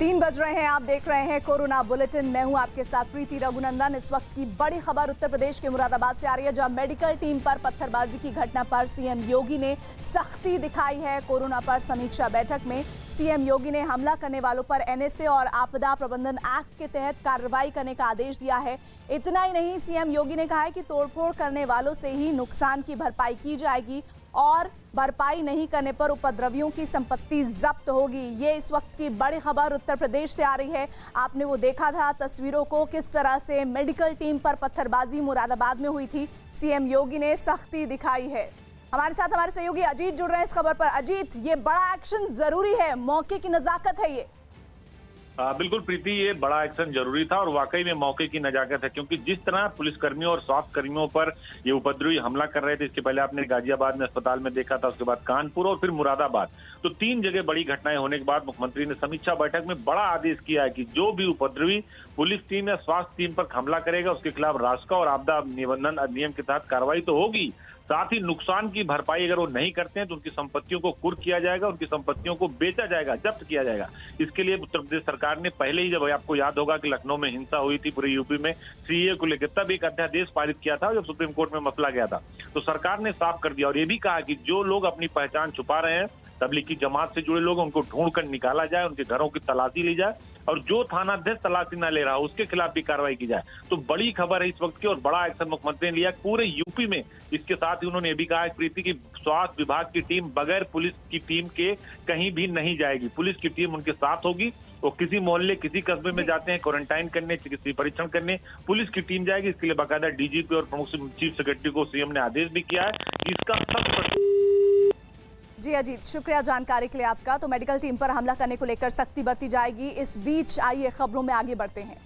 3 बज रहे हैं, आप देख रहे हैं कोरोना बुलेटिन। मैं हूं आपके साथ प्रीति रघुनंदन। इस वक्त की बड़ी खबर उत्तर प्रदेश के मुरादाबाद से आ रही है, जहां मेडिकल टीम पर पत्थरबाजी की घटना पर सीएम योगी ने सख्ती दिखाई है। कोरोना पर समीक्षा बैठक में सीएम योगी ने हमला करने वालों पर एनएसए और आपदा प्रबंधन एक्ट के तहत कार्रवाई करने का आदेश दिया है। इतना ही नहीं, सीएम योगी ने कहा है कि तोड़फोड़ करने वालों से ही नुकसान की भरपाई की जाएगी और भरपाई नहीं करने पर उपद्रवियों की संपत्ति जब्त होगी। ये इस वक्त की बड़ी खबर उत्तर प्रदेश से आ रही है। आपने वो देखा था तस्वीरों को, किस तरह से मेडिकल टीम पर पत्थरबाजी मुरादाबाद में हुई थी। सीएम योगी ने सख्ती दिखाई है। हमारे साथ हमारे सहयोगी अजीत जुड़ रहे हैं इस खबर पर। अजीत, ये बड़ा एक्शन जरूरी है, मौके की नजाकत है ये। बिल्कुल प्रीति, ये बड़ा एक्शन जरूरी था और वाकई में मौके की नजाकत है, क्योंकि जिस तरह पुलिसकर्मियों और स्वास्थ्य कर्मियों पर ये उपद्रवी हमला कर रहे थे, इसके पहले आपने गाजियाबाद में अस्पताल में देखा था, उसके बाद कानपुर और फिर मुरादाबाद, तो 3 जगह बड़ी घटनाएं होने के बाद मुख्यमंत्री ने समीक्षा बैठक में बड़ा आदेश किया है कि जो भी उपद्रवी पुलिस टीम या स्वास्थ्य टीम पर हमला करेगा उसके खिलाफ रासुका और आपदा निबंधन अधिनियम के तहत कार्रवाई तो होगी, साथ ही नुकसान की भरपाई अगर वो नहीं करते हैं तो उनकी संपत्तियों को कुर्क किया जाएगा, उनकी संपत्तियों को बेचा जाएगा, जब्त किया जाएगा। इसके लिए उत्तर प्रदेश सरकार ने पहले ही, जब आपको याद होगा कि लखनऊ में हिंसा हुई थी पूरे यूपी में सीए को लेकर, तब एक अध्यादेश पारित किया था जब सुप्रीम कोर्ट में मसला गया था, तो सरकार ने साफ कर दिया और ये भी कहा कि जो लोग अपनी पहचान छुपा रहे हैं, तबलीगी जमात से जुड़े लोग, उनको ढूंढ कर निकाला जाए, उनके घरों की तलाशी ली जाए और जो थानाध्यक्ष तलाशी न ले रहा उसके खिलाफ भी कार्रवाई की जाए। तो बड़ी खबर है इस वक्त की और बड़ा एक्शन मुख्यमंत्री ने लिया पूरे यूपी में। इसके साथ ही उन्होंने ये भी कहा प्रीति की स्वास्थ्य विभाग की टीम बगैर पुलिस की टीम के कहीं भी नहीं जाएगी, पुलिस की टीम उनके साथ होगी। वो किसी मोहल्ले किसी कस्बे में जाते हैं क्वारंटाइन करने, चिकित्सीय परीक्षण करने, पुलिस की टीम जाएगी। इसके लिए बाकायदा डीजीपी और प्रमुख चीफ सेक्रेटरी को सीएम ने आदेश भी किया है। इसका सब जी अजीत, शुक्रिया जानकारी के लिए आपका। तो मेडिकल टीम पर हमला करने को लेकर सख्ती बरती जाएगी। इस बीच आइए खबरों में आगे बढ़ते हैं।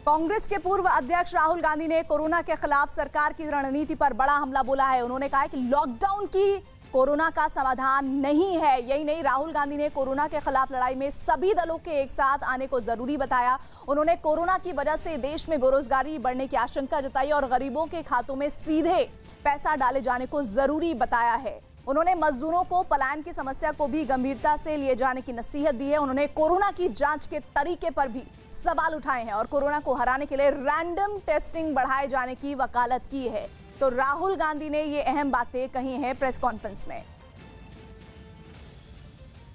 कांग्रेस के पूर्व अध्यक्ष राहुल गांधी ने कोरोना के खिलाफ सरकार की रणनीति पर बड़ा हमला बोला है। उन्होंने कहा है कि लॉकडाउन की कोरोना का समाधान नहीं है। यही नहीं, राहुल गांधी ने कोरोना के खिलाफ लड़ाई में सभी दलों के एक साथ आने को जरूरी बताया। उन्होंने कोरोना की वजह से देश में बेरोजगारी बढ़ने की आशंका जताई और गरीबों के खातों में सीधे पैसा डाले जाने को जरूरी बताया है। उन्होंने मजदूरों को पलायन की समस्या को भी गंभीरता से लिए जाने की नसीहत दी है। उन्होंने कोरोना की जांच के तरीके पर भी सवाल उठाए हैं और कोरोना को हराने के लिए रैंडम टेस्टिंग बढ़ाए जाने की वकालत की है। तो राहुल गांधी ने ये अहम बातें कही हैं प्रेस कॉन्फ्रेंस में।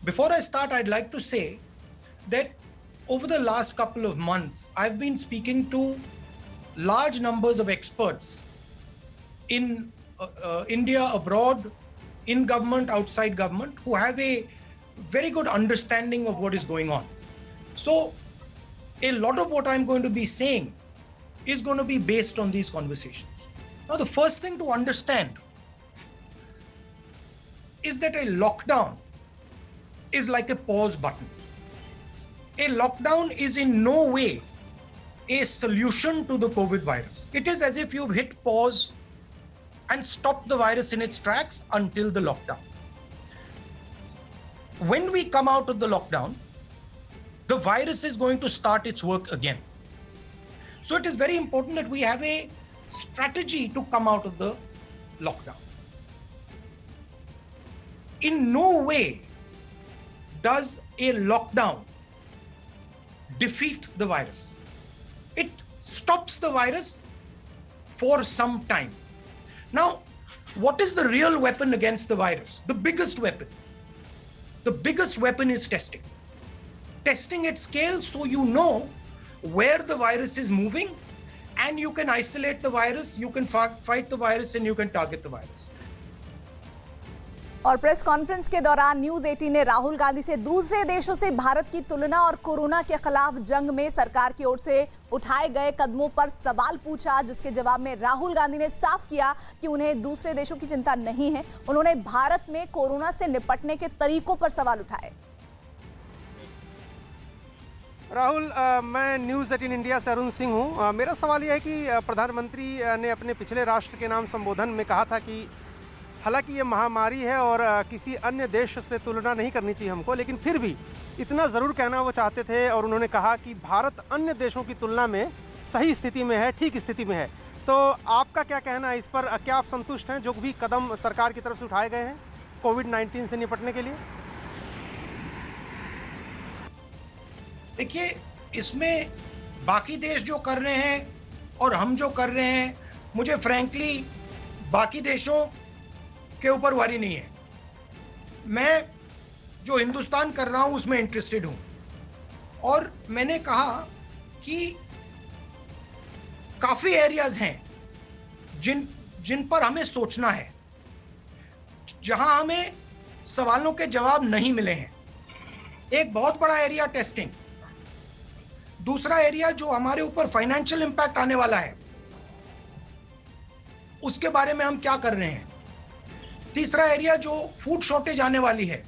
Before I start, I'd like to say that over the last couple of months, I've been speaking to large numbers of experts in India, abroad, in government, outside government, who have a very good understanding of what is going on. So a lot of what I'm going to be saying is going to be based on these conversations. Now, the first thing to understand is that a lockdown is like a pause button. A lockdown is in no way a solution to the COVID virus. It is as if you've hit pause and stopped the virus in its tracks until the lockdown. When we come out of the lockdown, the virus is going to start its work again. So it is very important that we have a strategy to come out of the lockdown. In no way does a lockdown defeat the virus. It stops the virus for some time. Now, what is the real weapon against the virus? The biggest weapon. The biggest weapon is testing. Testing at scale so you know where the virus is moving and you can isolate the virus, you can fight the virus and you can target the virus. और press conference के दौरान news 18 ने राहुल गांधी से दूसरे देशों से भारत की तुलना और कोरोना के खिलाफ जंग में सरकार की ओर से उठाए गए कदमों पर सवाल पूछा, जिसके जवाब में राहुल गांधी ने साफ किया कि उन्हें दूसरे देशों की चिंता नहीं है। उन्होंने भारत में कोरोना से निपटने के तरीकों पर सवाल उठाए। राहुल, मैं न्यूज़ 18 इंडिया से अरुण सिंह हूँ। मेरा सवाल यह है कि प्रधानमंत्री ने अपने पिछले राष्ट्र के नाम संबोधन में कहा था कि हालांकि ये महामारी है और किसी अन्य देश से तुलना नहीं करनी चाहिए हमको, लेकिन फिर भी इतना ज़रूर कहना वो चाहते थे और उन्होंने कहा कि भारत अन्य देशों की तुलना में सही स्थिति में है, ठीक स्थिति में है। तो आपका क्या कहना है इस पर? क्या आप संतुष्ट हैं जो भी कदम सरकार की तरफ से उठाए गए हैं कोविड-19 से निपटने के लिए? देखिए, इसमें बाकी देश जो कर रहे हैं और हम जो कर रहे हैं, मुझे फ्रैंकली बाकी देशों के ऊपर वारी नहीं है। मैं जो हिंदुस्तान कर रहा हूं उसमें इंटरेस्टेड हूं, और मैंने कहा कि काफी एरियाज हैं जिन पर हमें सोचना है, जहां हमें सवालों के जवाब नहीं मिले हैं। एक बहुत बड़ा एरिया टेस्टिंग, दूसरा एरिया जो हमारे ऊपर फाइनेंशियल इंपैक्ट आने वाला है उसके बारे में हम क्या कर रहे हैं, तीसरा एरिया जो फूड शॉर्टेज आने वाली है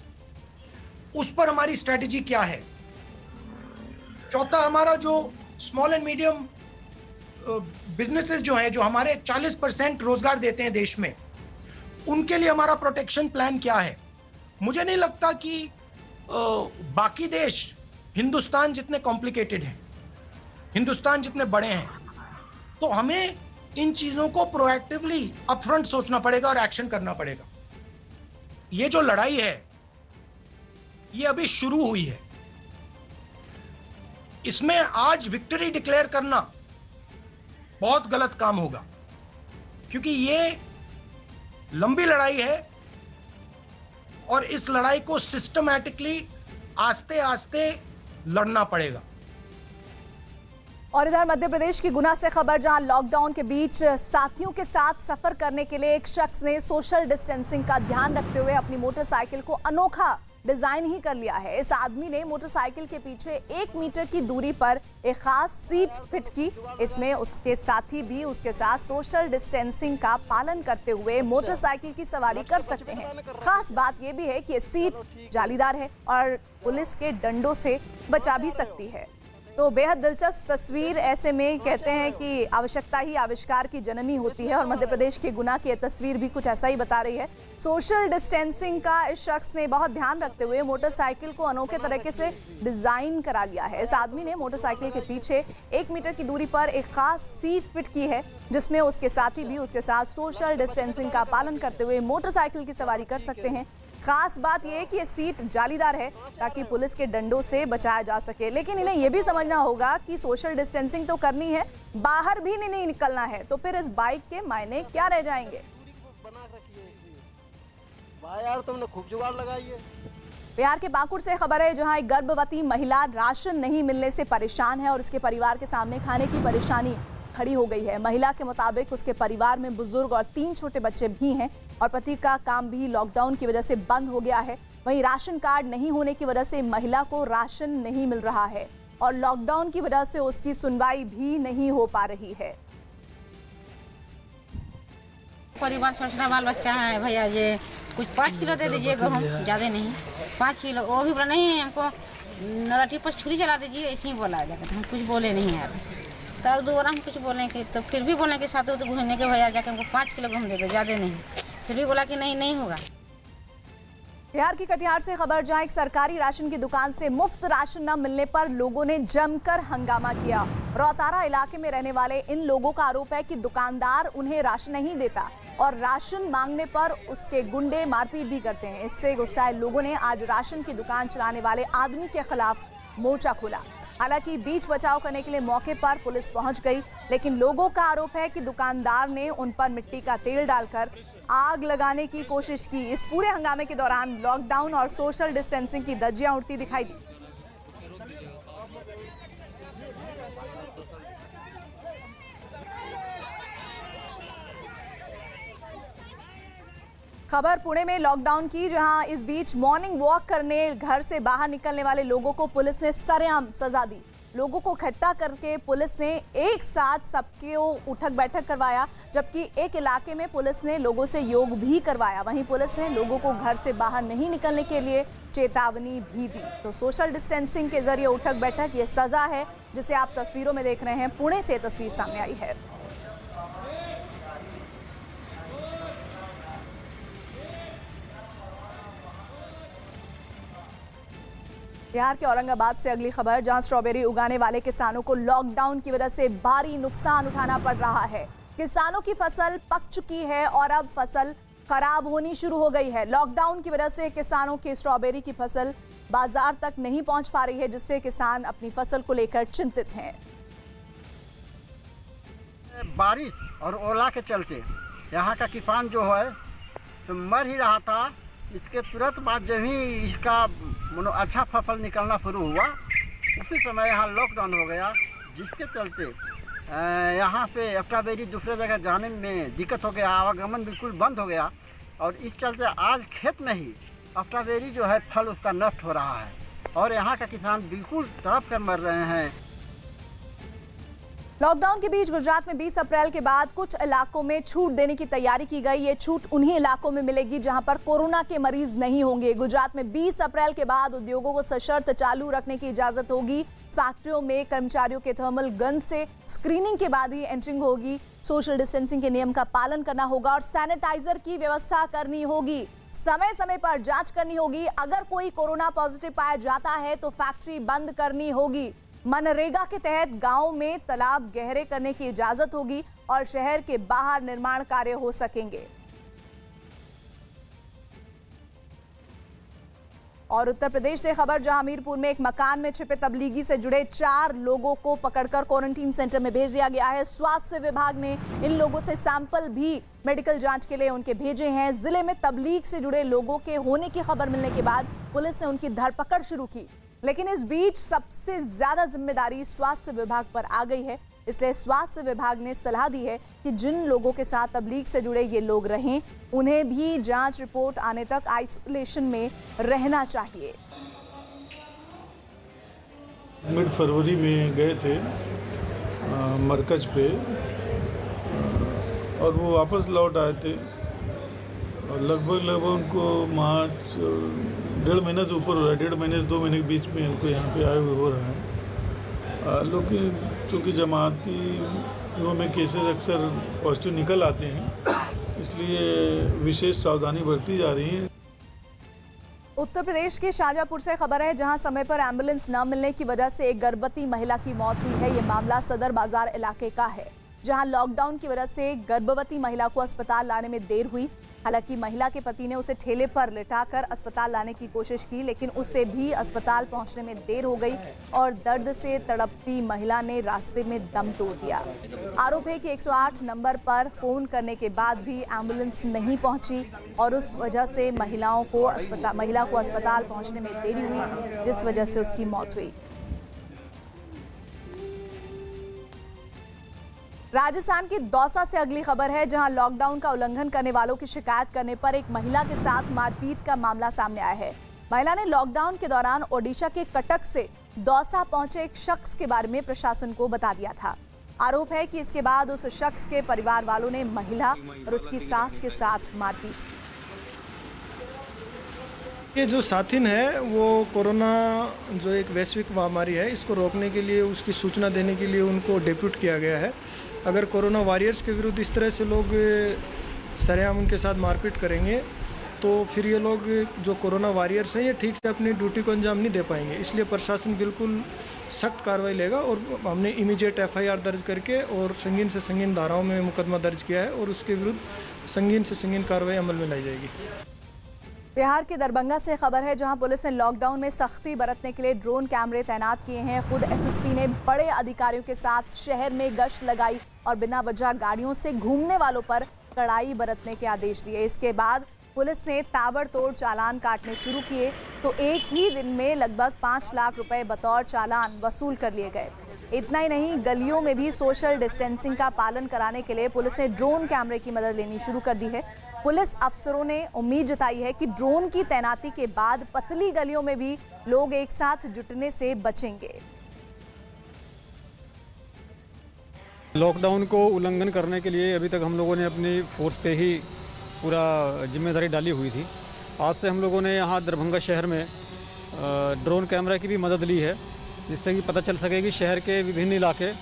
उस पर हमारी स्ट्रेटजी क्या है, चौथा हमारा जो स्मॉल एंड मीडियम बिजनेसेस जो हैं, जो हमारे 40% रोजगार देते हैं देश में, उनके लिए हमारा प्रोटेक्शन प्लान क्या है। मुझे नहीं लगता कि बाकी देश हिंदुस्तान जितने कॉम्प्लिकेटेड हैं, हिंदुस्तान जितने बड़े हैं, तो हमें इन चीजों को प्रोएक्टिवली अपफ्रंट सोचना पड़ेगा और एक्शन करना पड़ेगा। ये जो लड़ाई है ये अभी शुरू हुई है, इसमें आज विक्ट्री डिक्लेयर करना बहुत गलत काम होगा, क्योंकि ये लंबी लड़ाई है और इस लड़ाई को सिस्टमैटिकली आस्ते आस्ते लड़ना पड़ेगा। और इधर मध्य प्रदेश की गुना से खबर, जहां लॉकडाउन के बीच साथियों के साथ सफर करने के लिए एक शख्स ने सोशल डिस्टेंसिंग का ध्यान रखते हुए अपनी मोटरसाइकिल को अनोखा डिजाइन ही कर लिया है। इस आदमी ने मोटरसाइकिल के पीछे 1 मीटर की दूरी पर एक खास सीट फिट की। इसमें उसके साथी भी उसके साथ सोशल डिस्टेंसिंग का पालन करते हुए मोटरसाइकिल की सवारी कर सकते हैं। खास बात यह भी है कि सीट जालीदार है और पुलिस के डंडों से बचा भी सकती है। तो बेहद दिलचस्प तस्वीर। ऐसे में कहते हैं कि आवश्यकता ही आविष्कार की जननी होती है, और मध्य प्रदेश के गुना की तस्वीर भी कुछ ऐसा ही बता रही है। सोशल डिस्टेंसिंग का इस शख्स ने बहुत ध्यान रखते हुए मोटरसाइकिल को अनोखे तरीके से डिजाइन करा लिया है। इस आदमी ने मोटरसाइकिल के पीछे 1 मीटर की दूरी पर एक खास सीट फिट की है, जिसमें उसके साथी भी उसके साथ सोशल डिस्टेंसिंग का पालन करते हुए मोटरसाइकिल की सवारी कर सकते हैं। खास बात यह है कि ये सीट जालीदार है ताकि पुलिस के डंडों से बचाया जा सके। लेकिन इन्हें यह भी समझना होगा कि सोशल डिस्टेंसिंग तो करनी है, बाहर भी नहीं निकलना है, तो फिर इस बाइक के मायने क्या रह जाएंगे। यार तुमने खूब जुगाड़ लगाई है। बिहार के बांकुड़ से खबर है, जहां एक गर्भवती महिला राशन नहीं मिलने से परेशान है और उसके परिवार के सामने खाने की परेशानी खड़ी हो गई है। महिला के मुताबिक उसके परिवार में बुजुर्ग और 3 छोटे बच्चे भी हैं और पति का काम भी लॉकडाउन की वजह से बंद हो गया है। वहीं राशन कार्ड नहीं होने की वजह से महिला को राशन नहीं मिल रहा है और लॉकडाउन की वजह से उसकी सुनवाई भी नहीं हो पा रही है। परिवार छोटा बाल बच्चा है भैया, ये कुछ 5 किलो दे दीजिए गेहूँ, ज़्यादा नहीं 5 किलो। वो भी बोला नहीं, हमको नराठी पर छुरी चला दीजिए, ऐसे ही बोला जाकर। हम कुछ बोले नहीं यार, तब दोबारा हम कुछ बोले कि तो फिर भी बोले कि साथ तो घूमने के भैया जाकर हमको 5 किलो गेहूँ दे दो, ज़्यादा नहीं। फिर भी बोला कि नहीं होगा। बिहार की कटिहार से खबर, जहां एक सरकारी राशन की दुकान से मुफ्त राशन न मिलने पर लोगों ने जमकर हंगामा किया। रौतारा इलाके में रहने वाले इन लोगों का आरोप है कि दुकानदार उन्हें राशन नहीं देता और राशन मांगने पर उसके गुंडे मारपीट भी करते हैं। इससे गुस्साए लोगों ने आज राशन की दुकान चलाने वाले आदमी के खिलाफ मोर्चा खोला। हालांकि बीच बचाव करने के लिए मौके पर पुलिस पहुंच गई, लेकिन लोगों का आरोप है कि दुकानदार ने उन पर मिट्टी का तेल डालकर आग लगाने की कोशिश की। इस पूरे हंगामे के दौरान लॉकडाउन और सोशल डिस्टेंसिंग की धज्जियां उड़ती दिखाई दी। खबर पुणे में लॉकडाउन की, जहां इस बीच मॉर्निंग वॉक करने घर से बाहर निकलने वाले लोगों को पुलिस ने सरेआम सजा दी। लोगों को इकट्ठा करके पुलिस ने एक साथ सबके उठक बैठक करवाया, जबकि एक इलाके में पुलिस ने लोगों से योग भी करवाया। वहीं पुलिस ने लोगों को घर से बाहर नहीं निकलने के लिए चेतावनी भी दी। तो सोशल डिस्टेंसिंग के जरिए उठक बैठक ये सजा है, जिसे आप तस्वीरों में देख रहे हैं। पुणे से तस्वीर सामने आई है। बिहार के औरंगाबाद से अगली खबर, जहां स्ट्रॉबेरी उगाने वाले किसानों को लॉकडाउन की वजह से भारी नुकसान उठाना पड़ रहा है। किसानों की फसल पक चुकी है और अब फसल खराब होनी शुरू हो गई है। लॉकडाउन की वजह से किसानों की स्ट्रॉबेरी की फसल बाजार तक नहीं पहुंच पा रही है, जिससे किसान अपनी फसल को लेकर चिंतित हैं। बारिश और ओला के चलते यहाँ का किसान जो है तो मर ही रहा था। इसके तुरंत बाद जब ही इसका अच्छा फसल निकलना शुरू हुआ, उसी समय यहाँ लॉकडाउन हो गया, जिसके चलते यहाँ से स्ट्रॉबेरी दूसरे जगह जाने में दिक्कत हो गया, आवागमन बिल्कुल बंद हो गया। और इस चलते आज खेत में ही स्ट्रॉबेरी जो है फल उसका नष्ट हो रहा है और यहाँ का किसान बिल्कुल तड़प कर मर रहे हैं। लॉकडाउन के बीच गुजरात में 20 अप्रैल के बाद कुछ इलाकों में छूट देने की तैयारी की गई। ये छूट उन्हीं इलाकों में मिलेगी जहां पर कोरोना के मरीज नहीं होंगे। गुजरात में 20 अप्रैल के बाद उद्योगों को सशर्त चालू रखने की इजाजत होगी। फैक्ट्रियों में कर्मचारियों के थर्मल गन से स्क्रीनिंग के बाद ही एंट्रिंग होगी। सोशल डिस्टेंसिंग के नियम का पालन करना होगा और सैनिटाइजर की व्यवस्था करनी होगी। समय समय पर जांच करनी होगी। अगर कोई कोरोना पॉजिटिव पाया जाता है तो फैक्ट्री बंद करनी होगी। मनरेगा के तहत गांव में तालाब गहरे करने की इजाजत होगी और शहर के बाहर निर्माण कार्य हो सकेंगे। और उत्तर प्रदेश से खबर, जहां हमीरपुर में एक मकान में छिपे तबलीगी से जुड़े 4 लोगों को पकड़कर क्वारंटीन सेंटर में भेज दिया गया है। स्वास्थ्य विभाग ने इन लोगों से सैंपल भी मेडिकल जांच के लिए उनके भेजे हैं। जिले में तबलीग से जुड़े लोगों के होने की खबर मिलने के बाद पुलिस ने उनकी धरपकड़ शुरू की, लेकिन इस बीच सबसे ज्यादा जिम्मेदारी स्वास्थ्य विभाग पर आ गई है। इसलिए स्वास्थ्य विभाग ने सलाह दी है कि जिन लोगों के साथ तबलीग से जुड़े ये लोग रहें, उन्हें भी जांच रिपोर्ट आने तक आइसोलेशन में रहना चाहिए। मिड फरवरी में गए थे मरकज पे और वो वापस लौट आए थे और लगभग उनको मार्च 1.5 महीने से ऊपर हो रहा है। 1.5 महीने से 2 महीने के बीच में उनको यहाँ पे आए हुए हो रहा है। लेकिन चूँकि जमाती में केसेस अक्सर पॉजिटिव निकल आते हैं, इसलिए विशेष सावधानी बरती जा रही है। उत्तर प्रदेश के शाजापुर से खबर है, जहां समय पर एम्बुलेंस न मिलने की वजह से एक गर्भवती महिला की मौत हुई है। ये मामला सदर बाजार इलाके का है, जहां लॉकडाउन की वजह से गर्भवती महिला को अस्पताल लाने में देर हुई। हालांकि महिला के पति ने उसे ठेले पर लिटाकर अस्पताल लाने की कोशिश की, लेकिन उसे भी अस्पताल पहुंचने में देर हो गई और दर्द से तड़पती महिला ने रास्ते में दम तोड़ दिया। आरोप है कि 108 नंबर पर फोन करने के बाद भी एम्बुलेंस नहीं पहुंची और उस वजह से महिला को अस्पताल पहुंचने में देरी हुई, जिस वजह से उसकी मौत हुई। राजस्थान के दौसा से अगली खबर है, जहां लॉकडाउन का उल्लंघन करने वालों की शिकायत करने पर एक महिला के साथ मारपीट का मामला सामने आया है। महिला ने लॉकडाउन के दौरान ओडिशा के कटक से दौसा पहुंचे एक शख्स के बारे में प्रशासन को बता दिया था। आरोप है कि इसके बाद उस शख्स के परिवार वालों ने महिला और उसकी सास के साथ मारपीट की। ये जो साथिन है वो कोरोना जो एक वैश्विक महामारी है, इसको रोकने के लिए उसकी सूचना देने के लिए उनको डेप्यूट किया गया है। अगर कोरोना वॉरियर्स के विरुद्ध इस तरह से लोग सरेआम उनके साथ मारपीट करेंगे तो फिर ये लोग जो कोरोना वॉरियर्स हैं ये ठीक से अपनी ड्यूटी को अंजाम नहीं दे पाएंगे। इसलिए प्रशासन बिल्कुल सख्त कार्रवाई लेगा और हमने इमीडिएट FIR दर्ज करके और संगीन से संगीन धाराओं में मुकदमा दर्ज किया है और उसके विरुद्ध संगीन से संगीन कार्रवाई अमल में लाई जाएगी। बिहार के दरभंगा से खबर है, जहां पुलिस ने लॉकडाउन में सख्ती बरतने के लिए ड्रोन कैमरे तैनात किए हैं। खुद SSP ने बड़े अधिकारियों के साथ शहर में गश्त लगाई और बिना वजह गाड़ियों से घूमने वालों पर कड़ाई बरतने के आदेश दिए। इसके बाद पुलिस ने ताबड़तोड़ चालान काटने शुरू किए तो एक ही दिन में लगभग 5 लाख रुपए बतौर चालान वसूल कर लिए गए। इतना ही नहीं, गलियों में भी सोशल डिस्टेंसिंग का पालन कराने के लिए पुलिस ने ड्रोन कैमरे की मदद लेनी शुरू कर दी है। पुलिस अफसरों ने उम्मीद जताई है कि ड्रोन की तैनाती के बाद पतली गलियों में भी लोग एक साथ जुटने से बचेंगे। लॉकडाउन को उल्लंघन करने के लिए अभी तक हम लोगों ने अपनी फोर्स पे ही पूरा जिम्मेदारी डाली हुई थी। आज से हम लोगों ने यहाँ दरभंगा शहर में ड्रोन कैमरा की भी मदद ली है, जिससे कि पता चल सके कि शहर के विभिन्न इलाके,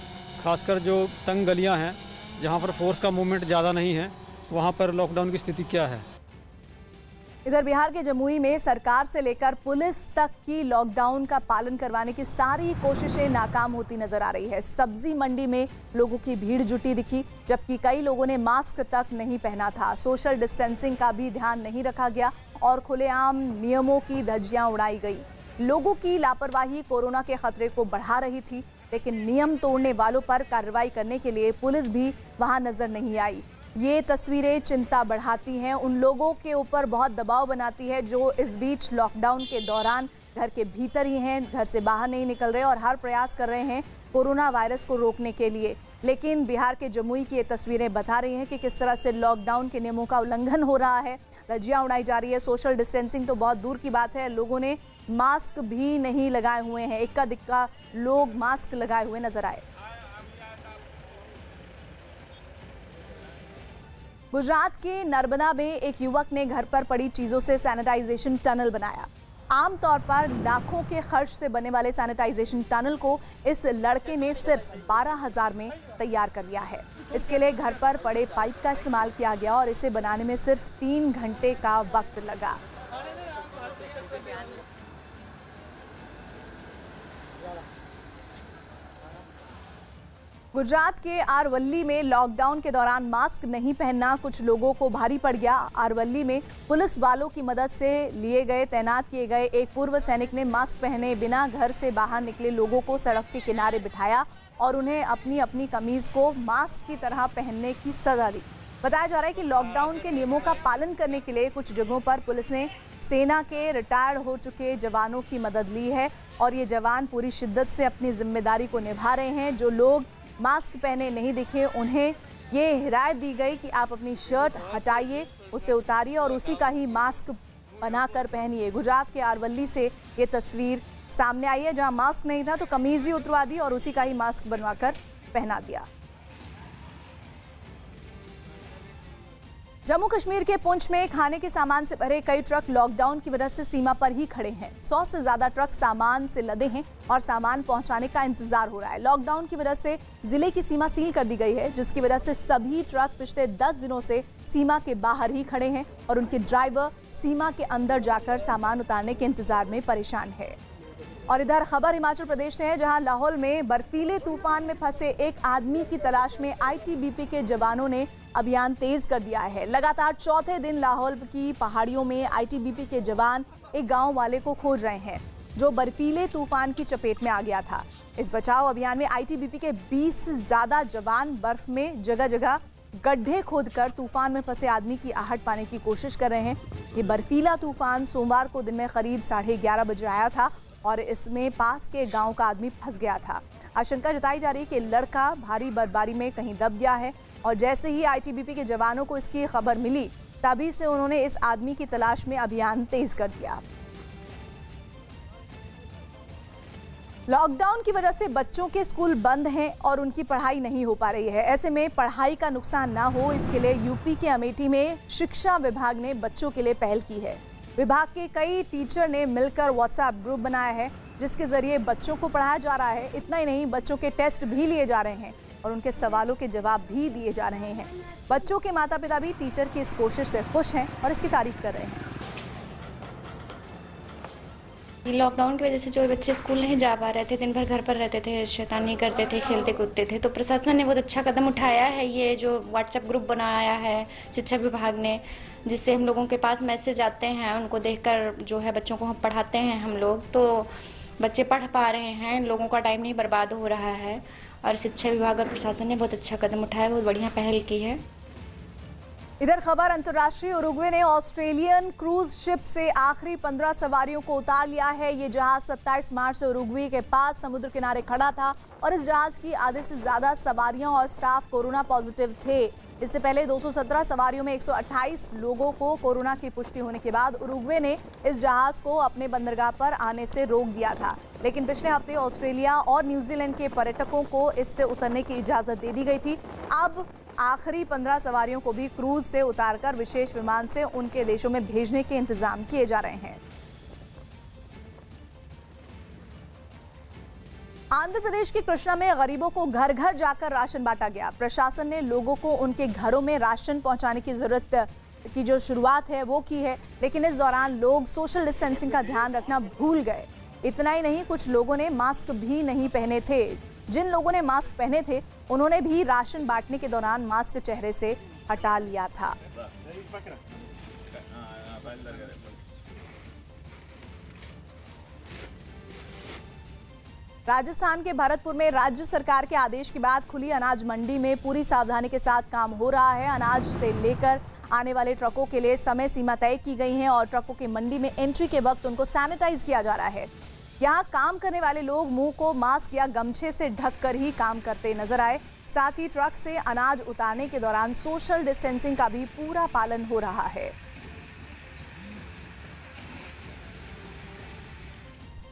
खासकर जो तंग गलियाँ हैं जहाँ पर फोर्स का मूवमेंट ज़्यादा नहीं है, वहाँ पर लॉकडाउन की स्थिति क्या है। इधर बिहार के जमुई में सरकार से लेकर पुलिस तक की लॉकडाउन का पालन करवाने की सारी कोशिशें नाकाम होती नजर आ रही है। सब्जी मंडी में लोगों की भीड़ जुटी दिखी, जबकि कई लोगों ने मास्क तक नहीं पहना था। सोशल डिस्टेंसिंग का भी ध्यान नहीं रखा गया और खुलेआम नियमों की धज्जियां उड़ाई गई। लोगों की लापरवाही कोरोना के खतरे को बढ़ा रही थी, लेकिन नियम तोड़ने वालों पर कार्रवाई करने के लिए पुलिस भी वहां नजर नहीं आई। ये तस्वीरें चिंता बढ़ाती हैं, उन लोगों के ऊपर बहुत दबाव बनाती है जो इस बीच लॉकडाउन के दौरान घर के भीतर ही हैं, घर से बाहर नहीं निकल रहे और हर प्रयास कर रहे हैं कोरोना वायरस को रोकने के लिए। लेकिन बिहार के जमुई की ये तस्वीरें बता रही हैं कि किस तरह से लॉकडाउन के नियमों का उल्लंघन हो रहा है, धज्जियां उड़ाई जा रही है। सोशल डिस्टेंसिंग तो बहुत दूर की बात है, लोगों ने मास्क भी नहीं लगाए हुए हैं। इक्का दिक्का लोग मास्क लगाए हुए नजर आए। गुजरात के नर्मदा में एक युवक ने घर पर पड़ी चीजों से सैनिटाइजेशन टनल बनाया। आमतौर पर लाखों के खर्च से बनने वाले सैनिटाइजेशन टनल को इस लड़के ने सिर्फ 12,000 में तैयार कर लिया है। इसके लिए घर पर पड़े पाइप का इस्तेमाल किया गया और इसे बनाने में सिर्फ 3 घंटे का वक्त लगा। गुजरात के आरवल्ली में लॉकडाउन के दौरान मास्क नहीं पहनना कुछ लोगों को भारी पड़ गया। आरवल्ली में पुलिस वालों की मदद से तैनात किए गए एक पूर्व सैनिक ने मास्क पहने बिना घर से बाहर निकले लोगों को सड़क के किनारे बिठाया और उन्हें अपनी अपनी कमीज को मास्क की तरह पहनने की सजा दी। बताया जा रहा है कि लॉकडाउन के नियमों का पालन करने के लिए कुछ जगहों पर पुलिस ने सेना के रिटायर्ड हो चुके जवानों की मदद ली है और ये जवान पूरी शिद्दत से अपनी जिम्मेदारी को निभा रहे हैं। जो लोग मास्क पहने नहीं दिखे उन्हें ये हिदायत दी गई कि आप अपनी शर्ट हटाइए, उसे उतारिए और उसी का ही मास्क बनाकर पहनिए। गुजरात के आरवल्ली से ये तस्वीर सामने आई है, जहां मास्क नहीं था तो कमीज ही उतरवा दी और उसी का ही मास्क बनवाकर पहना दिया। जम्मू कश्मीर के पुंछ में खाने के सामान से भरे कई ट्रक लॉकडाउन की वजह से सीमा पर ही खड़े हैं। 100 से ज्यादा ट्रक सामान से लदे हैं और सामान पहुंचाने का इंतजार हो रहा है। लॉकडाउन की वजह से जिले की सीमा सील कर दी गई है, जिसकी वजह से सभी ट्रक पिछले 10 दिनों से सीमा के बाहर ही खड़े हैं और उनके ड्राइवर सीमा के अंदर जाकर सामान उतारने के इंतजार में परेशान है। और इधर खबर हिमाचल प्रदेश से है, जहां लाहौल में बर्फीले तूफान में फंसे एक आदमी की तलाश में आईटीबीपी के जवानों ने अभियान तेज कर दिया है। लगातार चौथे दिन लाहौल की पहाड़ियों में आईटीबीपी के जवान एक गांव वाले को खोज रहे हैं जो बर्फीले तूफान की चपेट में आ गया था। इस बचाव अभियान में आईटीबीपी के 20 से ज्यादा जवान बर्फ में जगह जगह गड्ढे खोदकर तूफान में फंसे आदमी की आहट पाने की कोशिश कर रहे हैं। ये बर्फीला तूफान सोमवार को दिन में करीब 11:30 बजे आया था और इसमें पास के गांव का आदमी फंस गया था। आशंका जताई जा रही है कि लड़का भारी बर्फबारी में कहीं दब गया है और जैसे ही आईटीबीपी के जवानों को इसकी खबर मिली तभी से उन्होंने इस आदमी की तलाश में अभियान तेज कर दिया। लॉकडाउन की वजह से बच्चों के स्कूल बंद हैं और उनकी पढ़ाई नहीं हो पा रही है। ऐसे में पढ़ाई का नुकसान ना हो, इसके लिए यूपी के अमेठी में शिक्षा विभाग ने बच्चों के लिए पहल की है। विभाग के कई टीचर ने मिलकर व्हाट्सएप ग्रुप बनाया है जिसके जरिए बच्चों को पढ़ाया जा रहा है। इतना ही नहीं, बच्चों के टेस्ट भी लिए जा रहे हैं और उनके सवालों के जवाब भी दिए जा रहे हैं। बच्चों के माता पिता भी टीचर की इस कोशिश से खुश हैं और इसकी तारीफ कर रहे हैं। लॉकडाउन की वजह से जो बच्चे स्कूल नहीं जा पा रहे थे, दिन भर घर पर रहते थे, शैतानी करते थे, खेलते कूदते थे, तो प्रशासन ने बहुत अच्छा कदम उठाया है। ये जो व्हाट्सएप ग्रुप बनाया है शिक्षा विभाग ने, जिससे हम लोगों के पास मैसेज आते हैं, उनको देखकर जो है बच्चों को हम पढ़ाते हैं हम लोग, तो बच्चे पढ़ पा रहे हैं, लोगों का टाइम नहीं बर्बाद हो रहा है। और शिक्षा विभाग और प्रशासन ने बहुत अच्छा कदम उठाया, बहुत बढ़िया पहल की है। इधर खबर अंतर्राष्ट्रीय, उरुग्वे ने ऑस्ट्रेलियन क्रूज शिप से आखिरी 15 सवारियों को उतार लिया है। ये जहाज 27 मार्च से उरुग्वे के पास समुद्र किनारे खड़ा था और इस जहाज की आधे से ज्यादा सवारियां और स्टाफ कोरोना पॉजिटिव थे। इससे पहले 217 सवारियों में 128 लोगों को कोरोना की पुष्टि होने के बाद उरुग्वे ने इस जहाज को अपने बंदरगाह पर आने से रोक दिया था। लेकिन पिछले हफ्ते ऑस्ट्रेलिया और न्यूजीलैंड के पर्यटकों को इससे उतरने की इजाजत दे दी गई थी। अब आखिरी 15 सवारियों को भी क्रूज से उतारकर विशेष विमान से उनके देशों में भेजने के इंतजाम किए जा रहे हैं। आंध्र प्रदेश के कृष्णा में गरीबों को घर घर जाकर राशन बांटा गया। प्रशासन ने लोगों को उनके घरों में राशन पहुंचाने की जरूरत की जो शुरुआत है वो की है, लेकिन इस दौरान लोग सोशल डिस्टेंसिंग का ध्यान रखना भूल गए। इतना ही नहीं, कुछ लोगों ने मास्क भी नहीं पहने थे। जिन लोगों ने मास्क पहने थे उन्होंने भी राशन बांटने के दौरान मास्क चेहरे से हटा लिया था। राजस्थान के भरतपुर में राज्य सरकार के आदेश के बाद खुली अनाज मंडी में पूरी सावधानी के साथ काम हो रहा है। अनाज से लेकर आने वाले ट्रकों के लिए समय सीमा तय की गई है और ट्रकों की मंडी में एंट्री के वक्त उनको सैनिटाइज किया जा रहा है। यहाँ काम करने वाले लोग मुंह को मास्क या गमछे से ढककर ही काम करते नजर आए। साथ ही ट्रक से अनाज उतारने के दौरान सोशल डिस्टेंसिंग का भी पूरा पालन हो रहा है।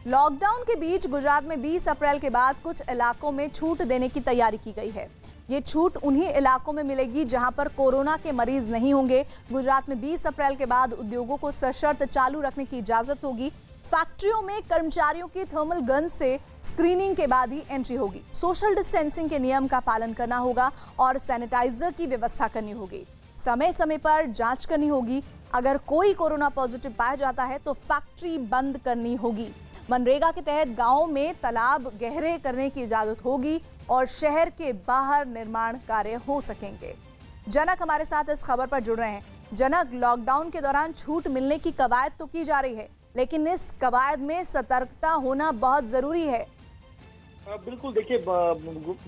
लॉकडाउन के बीच गुजरात में 20 अप्रैल के बाद कुछ इलाकों में छूट देने की तैयारी की गई है। ये छूट उन्हीं इलाकों में मिलेगी जहां पर कोरोना के मरीज नहीं होंगे। गुजरात में 20 अप्रैल के बाद उद्योगों को सशर्त चालू रखने की इजाजत होगी। फैक्ट्रियों में कर्मचारियों की थर्मल गन से स्क्रीनिंग के बाद ही एंट्री होगी। सोशल डिस्टेंसिंग के नियम का पालन करना होगा और सैनिटाइजर की व्यवस्था करनी होगी। समय समय पर जांच करनी होगी। अगर कोई कोरोना पॉजिटिव पाया जाता है तो फैक्ट्री बंद करनी होगी। मनरेगा के तहत गांव में तालाब गहरे करने की इजाजत होगी और शहर के बाहर निर्माण कार्य हो सकेंगे। जनक हमारे साथ इस खबर पर जुड़ रहे हैं। जनक, लॉकडाउन के दौरान छूट मिलने की कवायद तो की जा रही है, लेकिन इस कवायद में सतर्कता होना बहुत जरूरी है। बिल्कुल, देखिए,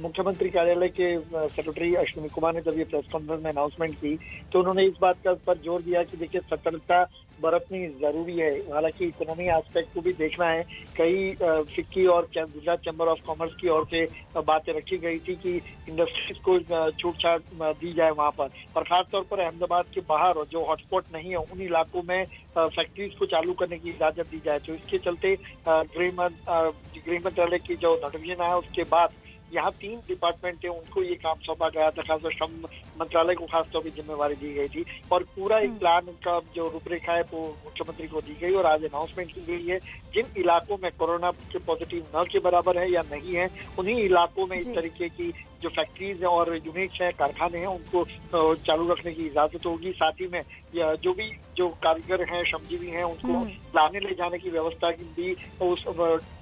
मुख्यमंत्री कार्यालय के सेक्रेटरी अश्विनी कुमार ने जब ये प्रेस कॉन्फ्रेंस में अनाउंसमेंट की तो उन्होंने इस बात पर जोर दिया कि देखिए सतर्कता बरतनी जरूरी है। हालांकि इकोनॉमी एस्पेक्ट को भी देखना है। कई फिक्की और गुजरात चैम्बर ऑफ कॉमर्स की ओर से बातें रखी गई थी कि इंडस्ट्रीज को छूट छाट दी जाए वहां पर, और खासतौर पर अहमदाबाद के बाहर और जो हॉटस्पॉट नहीं है उन इलाकों में फैक्ट्रीज को चालू करने की इजाजत दी जाए। तो इसके चलते गृह मंत्रालय की जो नोटिफिकेशन आया उसके बाद यहाँ 3 डिपार्टमेंट थे, उनको ये काम सौंपा गया था। खासतौर श्रम मंत्रालय को खासतौर पर जिम्मेवारी दी गई थी और पूरा एक प्लान का जो रूपरेखा है वो मुख्यमंत्री को दी गई और आज अनाउंसमेंट की गई है। जिन इलाकों में कोरोना के पॉजिटिव न के बराबर है या नहीं है, उन्हीं इलाकों में इस तरीके की जो फैक्ट्रीज और यूनिट्स हैं, कारखाने हैं, उनको चालू रखने की इजाजत होगी। साथ ही में जो कारीगर हैं, श्रमजीवी हैं, उनको लाने ले जाने की व्यवस्था भी उस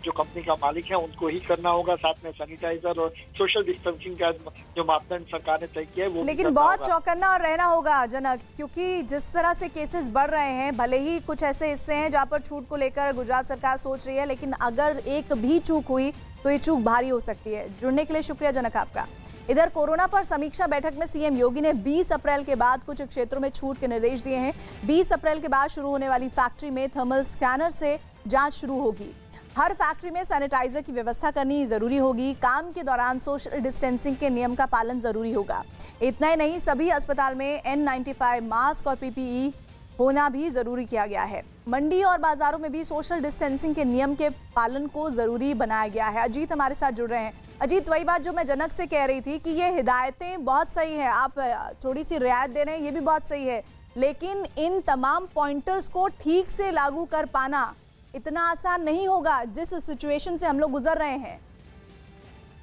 जो कंपनी का मालिक है उनको ही करना होगा। साथ में सैनिटाइजर और सोशल डिस्टेंसिंग का जो मापदंड सरकार ने तय किया है वो, लेकिन बहुत चौकन्ना और रहना होगा जनक, क्योंकि जिस तरह से केसेस बढ़ रहे हैं, भले ही कुछ ऐसे हिस्से हैं जहाँ पर छूट को लेकर गुजरात सरकार सोच रही है, लेकिन अगर एक भी चूक हुई तो ये चूक भारी हो सकती है। जुड़ने के लिए शुक्रिया जनक आपका। इधर कोरोना पर समीक्षा बैठक में सीएम योगी ने 20 अप्रैल के बाद कुछ क्षेत्रों में छूट के निर्देश दिए हैं। 20 अप्रैल के बाद शुरू होने वाली फैक्ट्री में थर्मल स्कैनर से जांच शुरू होगी। हर फैक्ट्री में सैनिटाइजर की व्यवस्था करनी जरूरी होगी। काम के दौरान सोशल डिस्टेंसिंग के नियम का पालन जरूरी होगा। इतना ही नहीं, सभी अस्पताल में N95 मास्क और PPE होना भी जरूरी किया गया है। मंडी और बाजारों में भी सोशल डिस्टेंसिंग के नियम के पालन को जरूरी बनाया गया है। अजीत हमारे साथ जुड़ रहे हैं। अजीत, वही बात जो मैं जनक से कह रही थी कि ये हिदायतें बहुत सही है, आप थोड़ी सी रियायत दे रहे हैं, ये भी बहुत सही है, लेकिन इन तमाम पॉइंटर्स को ठीक से लागू कर पाना इतना आसान नहीं होगा जिस सिचुएशन से हम लोग गुजर रहे हैं।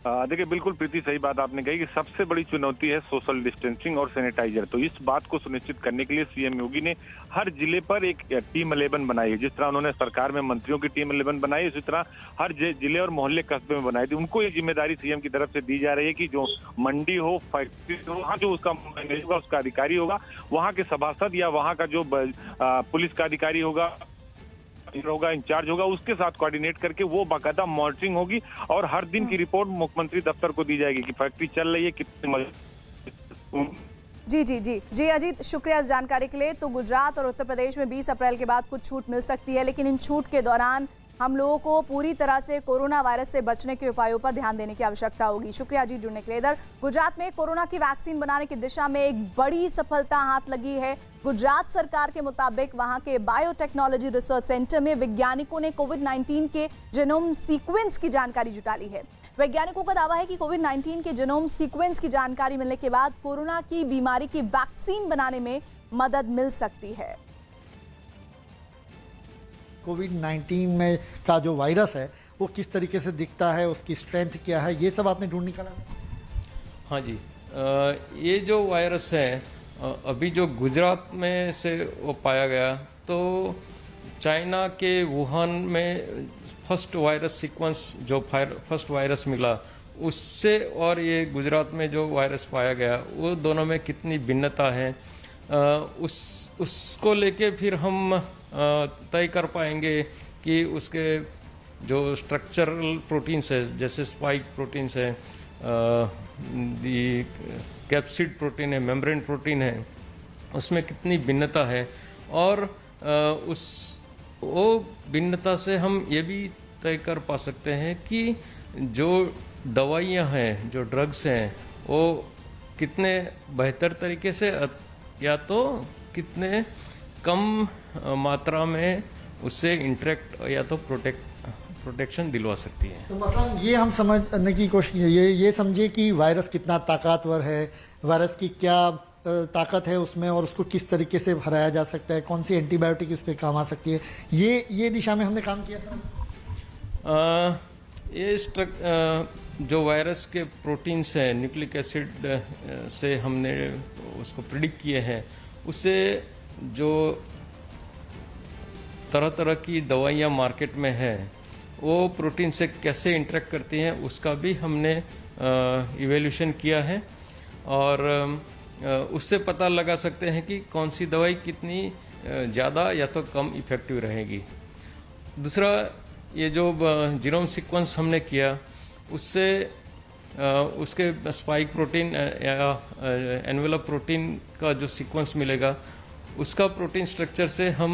देखिए, बिल्कुल प्रीति, सही बात आपने कही कि सबसे बड़ी चुनौती है सोशल डिस्टेंसिंग और सैनिटाइजर। तो इस बात को सुनिश्चित करने के लिए सीएम योगी ने हर जिले पर एक टीम 11 बनाई है। जिस तरह उन्होंने सरकार में मंत्रियों की टीम 11 बनाई, उसी तरह हर जिले और मोहल्ले कस्बे में बनाई थी। उनको ये जिम्मेदारी सीएम की तरफ से दी जा रही है कि जो मंडी हो, फैक्ट्री हो, वहाँ जो उसका मैनेजर होगा, उसका अधिकारी होगा, वहाँ के सभासद या वहाँ का जो पुलिस का अधिकारी होगा, इंचार्ज होगा, उसके साथ कोऑर्डिनेट करके वो बाकायदा मॉनिटरिंग होगी और हर दिन की रिपोर्ट मुख्यमंत्री दफ्तर को दी जाएगी कि फैक्ट्री चल रही है, कितने। जी अजीत, शुक्रिया इस जानकारी के लिए। तो गुजरात और उत्तर प्रदेश में 20 अप्रैल के बाद कुछ छूट मिल सकती है, लेकिन इन छूट के दौरान हम लोगों को पूरी तरह से कोरोना वायरस से बचने के उपायों पर ध्यान देने की आवश्यकता होगी। शुक्रिया जी जुड़ने के लिए। इधर गुजरात में कोरोना की वैक्सीन बनाने की दिशा में एक बड़ी सफलता हाथ लगी है। गुजरात सरकार के मुताबिक वहां के बायोटेक्नोलॉजी रिसर्च सेंटर में वैज्ञानिकों ने कोविड-19 के जीनोम सीक्वेंस की जानकारी जुटा ली है। वैज्ञानिकों का दावा है कि कोविड-19 के जीनोम सीक्वेंस की जानकारी मिलने के बाद कोरोना की बीमारी की वैक्सीन बनाने में मदद मिल सकती है। कोविड-19 में का जो वायरस है वो किस तरीके से दिखता है, उसकी स्ट्रेंथ क्या है, ये सब आपने ढूंढ निकाला? हाँ जी, ये जो वायरस है अभी जो गुजरात में से वो पाया गया, तो चाइना के वुहान में फर्स्ट वायरस सीक्वेंस जो फर्स्ट वायरस मिला उससे और ये गुजरात में जो वायरस पाया गया, वो दोनों में कितनी भिन्नता है, उसको लेके फिर हम तय कर पाएंगे कि उसके जो स्ट्रक्चरल प्रोटीन्स है, जैसे स्पाइक प्रोटीन्स है, दी कैप्सिड प्रोटीन है, मेम्ब्रेन प्रोटीन है, उसमें कितनी भिन्नता है। और वो भिन्नता से हम ये भी तय कर पा सकते हैं कि जो दवाइयाँ हैं, जो ड्रग्स हैं, वो कितने बेहतर तरीके से या तो कितने कम मात्रा में उससे इंटरेक्ट या तो प्रोटेक्शन दिलवा सकती है। तो मसलन ये हम समझने की कोशिश ये समझिए कि वायरस कितना ताकतवर है, वायरस की क्या ताकत है उसमें और उसको किस तरीके से हराया जा सकता है, कौन सी एंटीबायोटिक उस पर काम आ सकती है, ये दिशा में हमने काम किया सर। ये जो वायरस के प्रोटीन्स हैं, न्यूक्लिक एसिड से हमने उसको प्रिडिक्ट किए हैं, उससे जो तरह तरह की दवाइयाँ मार्केट में है वो प्रोटीन से कैसे इंटरेक्ट करती हैं उसका भी हमने इवैल्यूएशन किया है, और उससे पता लगा सकते हैं कि कौन सी दवाई कितनी ज़्यादा या तो कम इफ़ेक्टिव रहेगी। दूसरा, ये जो जीनोम सीक्वेंस हमने किया उससे उसके स्पाइक प्रोटीन या एनवेलप प्रोटीन का जो सीक्वेंस मिलेगा, उसका प्रोटीन स्ट्रक्चर से हम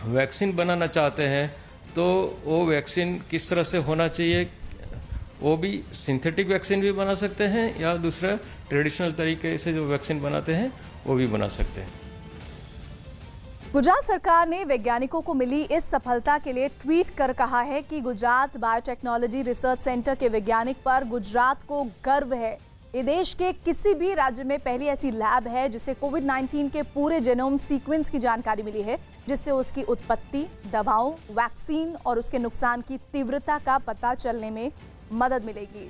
वैक्सीन बनाना चाहते हैं, तो वो वैक्सीन किस तरह से होना चाहिए, वो भी सिंथेटिक वैक्सीन भी बना सकते हैं या दूसरा ट्रेडिशनल तरीके से जो वैक्सीन बनाते हैं वो भी बना सकते हैं। गुजरात सरकार ने वैज्ञानिकों को मिली इस सफलता के लिए ट्वीट कर कहा है कि गुजरात बायोटेक्नोलॉजी रिसर्च सेंटर के वैज्ञानिक पर गुजरात को गर्व है। ये देश के किसी भी राज्य में पहली ऐसी लैब है जिसे कोविड-19 के पूरे जेनोम सीक्वेंस की जानकारी मिली है, जिससे उसकी उत्पत्ति, दवाओं, वैक्सीन और उसके नुकसान की तीव्रता का पता चलने में मदद मिलेगी।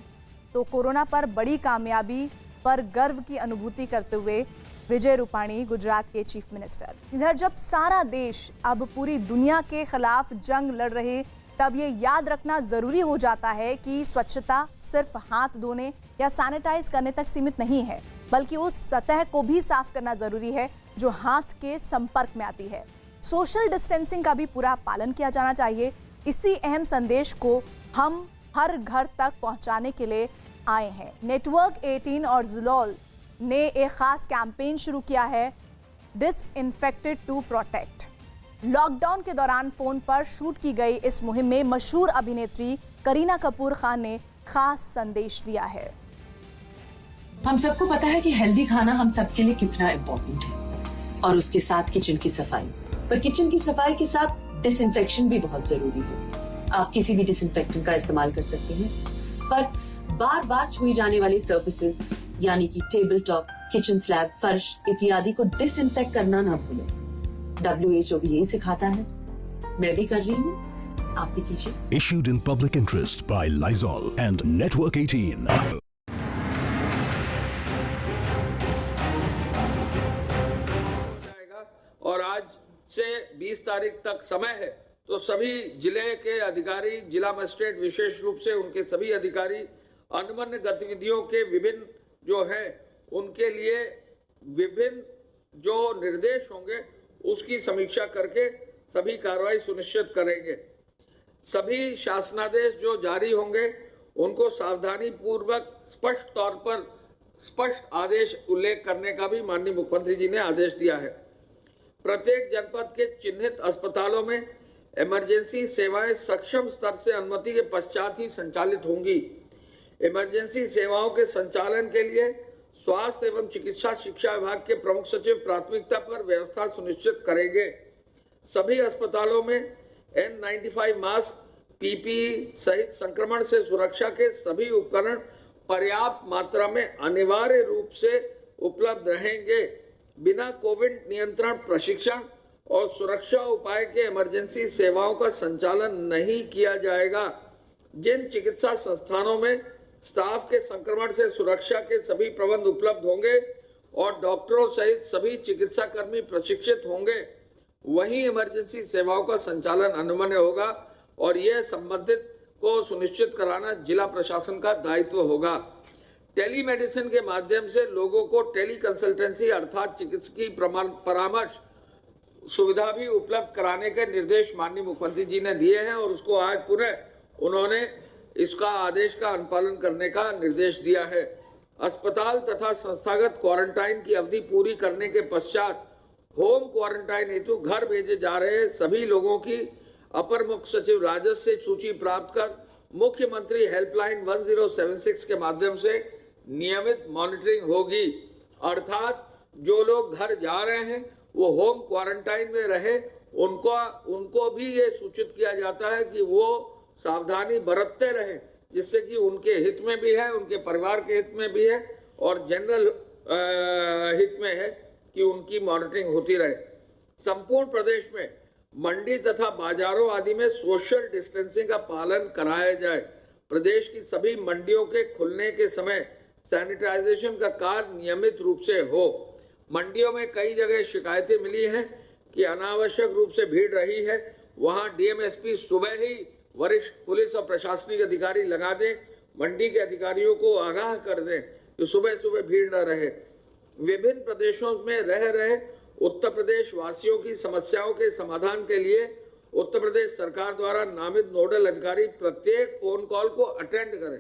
तो कोरोना पर बड़ी कामयाबी पर गर्व की अनुभूति करते हुए विजय रूपाणी, गुजरात के चीफ मिनिस्टर। इधर जब सारा देश अब पूरी दुनिया के खिलाफ जंग लड़ रहे, तब ये याद रखना जरूरी हो जाता है कि स्वच्छता सिर्फ हाथ धोने या सैनिटाइज करने तक सीमित नहीं है, बल्कि उस सतह को भी साफ करना जरूरी है जो हाथ के संपर्क में आती है। सोशल डिस्टेंसिंग का भी पूरा पालन किया जाना चाहिए। इसी अहम संदेश को हम हर घर तक पहुंचाने के लिए आए हैं। नेटवर्क 18 और जुलॉल ने एक खास कैंपेन शुरू किया है, डिसइंफेक्टेड टू प्रोटेक्ट। लॉकडाउन के दौरान फोन पर शूट की गई इस मुहिम में मशहूर अभिनेत्री करीना कपूर खान ने खास संदेश दिया है। हम सबको पता है कि हेल्दी खाना हम सबके लिए कितना इम्पोर्टेंट है, और उसके साथ किचन की सफाई। पर किचन की सफाई के साथ डिसइंफेक्शन भी बहुत जरूरी है। आप किसी भी डिसइंफेक्टेंट का इस्तेमाल कर सकते हैं, पर बार बार छुई जाने वाली सर्फेसेस यानी कि टेबल टॉप, किचन स्लैब, फर्श इत्यादि को डिसइंफेक्ट करना ना भूलें। WHO भी यही सिखाता है, मैं भी कर रही हूँ, आप भी कीजिए। Issued in public interest by Lysol and Network 18. और आज से 20 तारीख तक समय है, तो सभी जिले के अधिकारी, जिला मजिस्ट्रेट विशेष रूप से उनके सभी अधिकारी अनमन गतिविधियों के विभिन्न जो है उनके लिए विभिन्न जो निर्देश होंगे उसकी समीक्षा करके सभी कार्रवाई सुनिश्चित करेंगे। सभी शासनादेश जो जारी होंगे उनको सावधानी पूर्वक स्पष्ट तौर पर स्पष्ट आदेश उल्लेख करने का भी माननीय मुख्यमंत्री जी ने आदेश दिया है। प्रत्येक जनपद के चिन्हित अस्पतालों में इमरजेंसी सेवाएं सक्षम स्तर से अनुमति के पश्चात ही संचालित होंगी। इमरजेंसी सेवाओं के संचालन के लिए स्वास्थ्य एवं चिकित्सा शिक्षा विभाग के प्रमुख सचिव प्राथमिकता पर व्यवस्था सुनिश्चित करेंगे। सभी अस्पतालों में N95 मास्क, PPE सहित संक्रमण से सुरक्षा के सभी उपकरण पर्याप्त मात्रा में अनिवार्य रूप से उपलब्ध रहेंगे। बिना कोविड नियंत्रण प्रशिक्षण और सुरक्षा उपाय के इमरजेंसी सेवाओं का संचालन नहीं किया जाएगा। जिन चिकित्सा संस्थानों में स्टाफ के संक्रमण से सुरक्षा के सभी प्रबंध उपलब्ध होंगे और डॉक्टरों सहित सभी चिकित्सा कर्मी प्रशिक्षित होंगे, वहीं इमरजेंसी सेवाओं का संचालन अनुमन्य होगा और यह संबंधित को सुनिश्चित कराना जिला प्रशासन का दायित्व होगा। टेलीमेडिसिन के माध्यम से लोगों को टेली कंसल्टेंसी अर्थात चिकित्सकीय परामर्श सुविधा भी उपलब्ध कराने के निर्देश माननीय मुख्यमंत्री जी ने दिए हैं और उसको आज पुनः उन्होंने इसका आदेश का अनुपालन करने का निर्देश दिया है। अस्पताल तथा संस्थागत क्वारंटाइन की अवधि पूरी करने के पश्चात होम क्वारंटाइन हेतु घर भेजे जा रहे सभी लोगों की अपर मुख्य सचिव राजस्व से सूची प्राप्त कर मुख्यमंत्री हेल्पलाइन 1076 के माध्यम से नियमित मॉनिटरिंग होगी। अर्थात जो लोग घर जा रहे हैं वो होम क्वारंटाइन में रहे, उनको भी ये सूचित किया जाता है कि वो सावधानी बरतते रहें, जिससे कि उनके हित में भी है, उनके परिवार के हित में भी है और जनरल हित में है कि उनकी मॉनिटरिंग होती रहे। संपूर्ण प्रदेश में मंडी तथा बाजारों आदि में सोशल डिस्टेंसिंग का पालन कराया जाए। प्रदेश की सभी मंडियों के खुलने के समय सैनिटाइजेशन का कार्य नियमित रूप से हो। मंडियों में कई जगह शिकायतें मिली हैं कि अनावश्यक रूप से भीड़ रही है, वहां डीएमएसपी सुबह ही वरिष्ठ पुलिस और प्रशासनिक अधिकारी लगा दें, मंडी के अधिकारियों को आगाह कर दें कि सुबह सुबह भीड़ न रहे। विभिन्न प्रदेशों में रह रहे उत्तर प्रदेश वासियों की समस्याओं के समाधान के लिए उत्तर प्रदेश सरकार द्वारा नामित नोडल अधिकारी प्रत्येक फोन कॉल को अटेंड करें।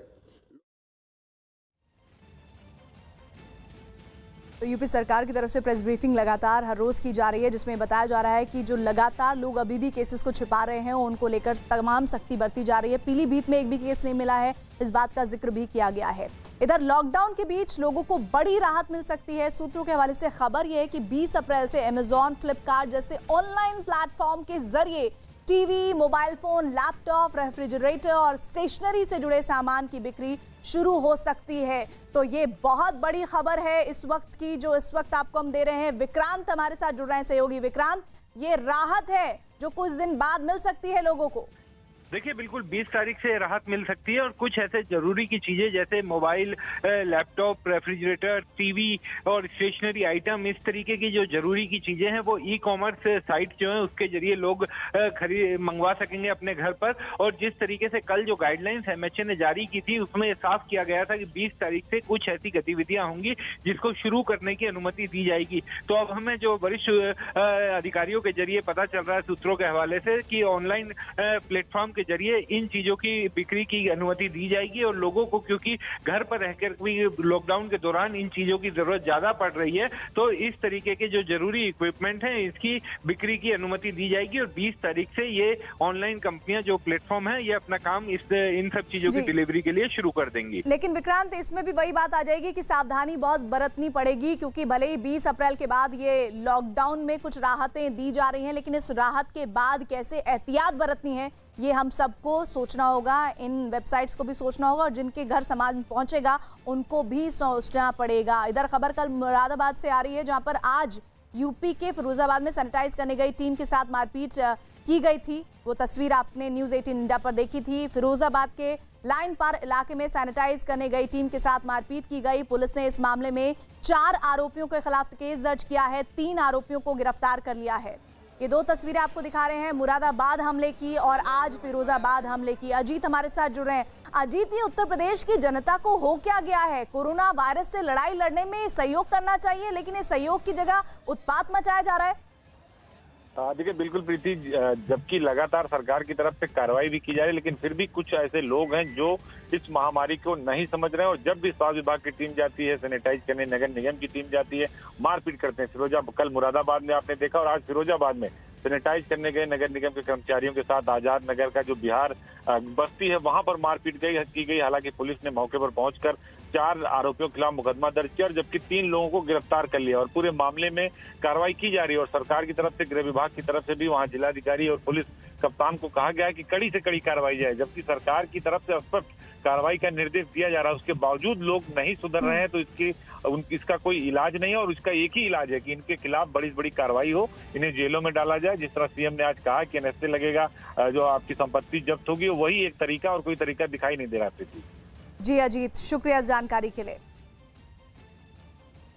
तो यूपी सरकार की तरफ से प्रेस ब्रीफिंग लगातार हर रोज की जा रही है, जिसमें बताया जा रहा है कि जो लगातार लोग अभी भी केसेस को छिपा रहे हैं उनको लेकर तमाम सख्ती बरती जा रही है। पीलीभीत में एक भी केस नहीं मिला है, इस बात का जिक्र भी किया गया है। इधर लॉकडाउन के बीच लोगों को बड़ी राहत मिल सकती है। सूत्रों के हवाले से खबर यह है कि 20 अप्रैल से अमेजॉन, फ्लिपकार्ट जैसे ऑनलाइन प्लेटफॉर्म के जरिए TV, mobile phone, laptop, refrigerator और स्टेशनरी से जुड़े सामान की बिक्री शुरू हो सकती है। तो ये बहुत बड़ी खबर है इस वक्त की, जो इस वक्त आपको हम दे रहे हैं। विक्रांत हमारे साथ जुड़ रहे हैं, सहयोगी विक्रांत। ये राहत है जो कुछ दिन बाद मिल सकती है लोगों को। देखिए, बिल्कुल 20 तारीख से राहत मिल सकती है और कुछ ऐसे जरूरी की चीजें जैसे मोबाइल, लैपटॉप, रेफ्रिजरेटर, टीवी और स्टेशनरी आइटम, इस तरीके की जो जरूरी की चीजें हैं वो ई कॉमर्स साइट जो है उसके जरिए लोग मंगवा सकेंगे अपने घर पर। और जिस तरीके से कल जो गाइडलाइंस एमएचए ने जारी की थी उसमें साफ किया गया था कि 20 तारीख से कुछ ऐसी गतिविधियां होंगी जिसको शुरू करने की अनुमति दी जाएगी। तो अब हमें जो वरिष्ठ अधिकारियों के जरिए पता चल रहा है सूत्रों के हवाले से कि ऑनलाइन प्लेटफॉर्म के जरिए इन चीजों की बिक्री की अनुमति दी जाएगी और लोगों को, क्योंकि घर पर रहकर भी लॉकडाउन के दौरान इन चीजों की जरूरत ज्यादा पड़ रही है, तो इस तरीके के जो जरूरी इक्विपमेंट हैं इसकी बिक्री की अनुमति दी जाएगी। और 20 तारीख से ये ऑनलाइन कंपनियां जो प्लेटफॉर्म है ये अपना काम इन सब चीजों की डिलीवरी के लिए शुरू कर देंगी। लेकिन विक्रांत, इसमें भी वही बात आ जाएगी कि सावधानी बहुत बरतनी पड़ेगी, क्योंकि भले ही 20 अप्रैल के बाद ये लॉकडाउन में कुछ राहतें दी जा रही हैं, लेकिन इस राहत के बाद कैसे एहतियात बरतनी है ये हम सबको सोचना होगा। इन वेबसाइट्स को भी सोचना होगा और जिनके घर सामान पहुंचेगा उनको भी सोचना पड़ेगा। इधर खबर कल मुरादाबाद से आ रही है, जहां पर आज यूपी के फिरोजाबाद में सैनिटाइज करने गई टीम के साथ मारपीट की गई थी। वो तस्वीर आपने न्यूज़ 18 इंडिया पर देखी थी। फिरोजाबाद के लाइन पार इलाके में सैनिटाइज करने गई टीम के साथ मारपीट की गई। पुलिस ने इस मामले में 4 आरोपियों के खिलाफ केस दर्ज किया है, 3 आरोपियों को गिरफ्तार कर लिया है। ये 2 तस्वीरें आपको दिखा रहे हैं मुरादाबाद हमले की और आज फिरोजाबाद हमले की। अजीत हमारे साथ जुड़ रहे हैं। अजीत, ये उत्तर प्रदेश की जनता को हो क्या गया है? कोरोना वायरस से लड़ाई लड़ने में सहयोग करना चाहिए, लेकिन इस सहयोग की जगह उत्पात मचाया जा रहा है। देखिए, बिल्कुल प्रीति, जबकि लगातार सरकार की तरफ से कार्रवाई भी की जा रही है, लेकिन फिर भी कुछ ऐसे लोग हैं जो इस महामारी को नहीं समझ रहे हैं और जब भी स्वास्थ्य विभाग की टीम जाती है सैनिटाइज करने, नगर निगम की टीम जाती है, मारपीट करते हैं। कल मुरादाबाद में आपने देखा और आज फिरोजाबाद में सैनिटाइज करने गए नगर निगम के कर्मचारियों के साथ आजाद नगर का जो बिहार बस्ती है वहां पर मारपीट की गई। हालांकि पुलिस ने मौके पर पहुंचकर 4 आरोपियों के खिलाफ मुकदमा दर्ज किया, जबकि 3 लोगों को गिरफ्तार कर लिया और पूरे मामले में कार्रवाई की जा रही है। और सरकार की तरफ से, गृह विभाग की तरफ से भी वहां जिलाधिकारी और पुलिस कप्तान को कहा गया है कि कड़ी से कड़ी कार्रवाई जाए। जबकि सरकार की तरफ से स्पष्ट कार्रवाई का निर्देश दिया जा रहा है, उसके बावजूद लोग नहीं सुधर रहे हैं, तो इसका कोई इलाज नहीं है। और इसका एक ही इलाज है कि इनके खिलाफ बड़ी से बड़ी कार्रवाई हो, इन्हें जेलों में डाला जाए। जिस तरह सीएम ने आज कहा कि एनएसए लगेगा, जो आपकी संपत्ति जब्त होगी, वही एक तरीका और कोई तरीका दिखाई नहीं दे रहा। जी अजीत, शुक्रिया जानकारी के लिए।